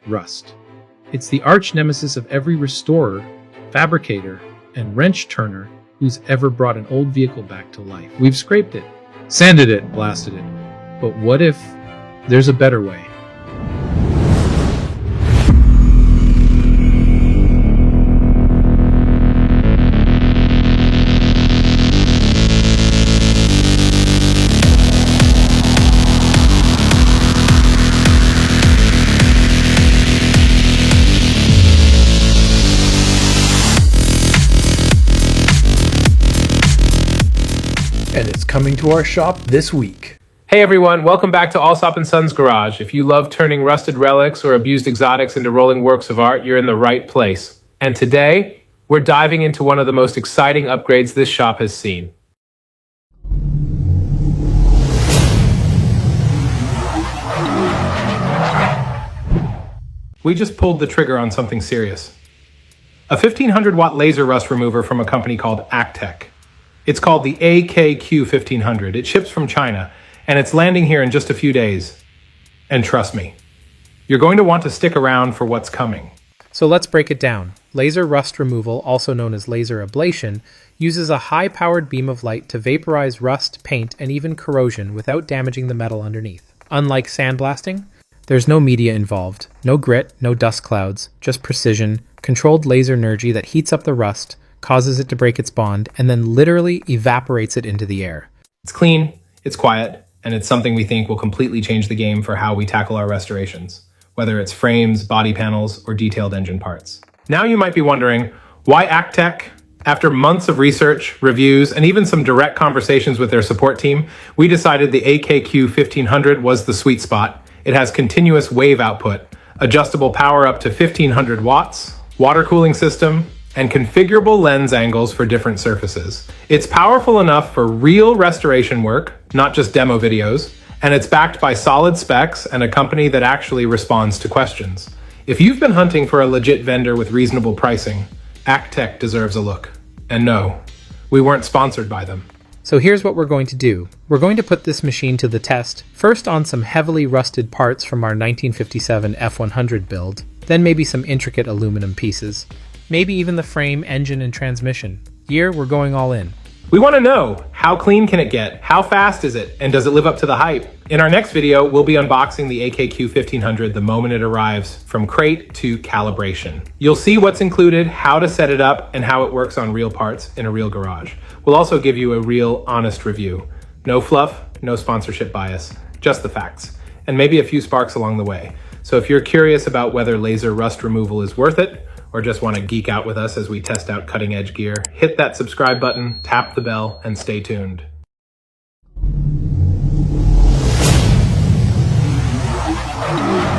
rust. It's the arch nemesis of every restorer, fabricator, and wrench turner who's ever brought an old vehicle back to life. We've scraped it, sanded it, blasted it. But what if there's a better way? And it's coming to our shop this week. Hey everyone, welcome back to Allsop & Sons Garage. If you love turning rusted relics or abused exotics into rolling works of art, you're in the right place. And today, we're diving into one of the most exciting upgrades this shop has seen. We just pulled the trigger on something serious. A 1500 watt laser rust remover from a company called Acctek. It's called the AKQ 1500. It ships from China, and it's landing here in just a few days. And trust me, you're going to want to stick around for what's coming. So let's break it down. Laser rust removal, also known as laser ablation, uses a high-powered beam of light to vaporize rust, paint, and even corrosion without damaging the metal underneath. Unlike sandblasting, there's no media involved, no grit, no dust clouds, just precision, controlled laser energy that heats up the rust, causes it to break its bond, and then literally evaporates it into the air. It's clean, it's quiet, and it's something we think will completely change the game for how we tackle our restorations, whether it's frames, body panels, or detailed engine parts. Now you might be wondering, why Acctek? After months of research, reviews, and even some direct conversations with their support team, we decided the AKQ 1500 was the sweet spot. It has continuous wave output, adjustable power up to 1500 watts, water cooling system, and configurable lens angles for different surfaces. It's powerful enough for real restoration work, not just demo videos, and it's backed by solid specs and a company that actually responds to questions. If you've been hunting for a legit vendor with reasonable pricing, Acctek deserves a look. And no, we weren't sponsored by them. So here's what we're going to do. We're going to put this machine to the test, first on some heavily rusted parts from our 1957 F100 build, then maybe some intricate aluminum pieces. Maybe even the frame, engine, and transmission. Here, we're going all in. We want to know, how clean can it get? How fast is it? And does it live up to the hype? In our next video, we'll be unboxing the AKQ 1500 the moment it arrives, from crate to calibration. You'll see what's included, how to set it up, and how it works on real parts in a real garage. We'll also give you a real, honest review. No fluff, no sponsorship bias, just the facts. And maybe a few sparks along the way. So if you're curious about whether laser rust removal is worth it, or just want to geek out with us as we test out cutting-edge gear, hit that subscribe button, tap the bell, and stay tuned.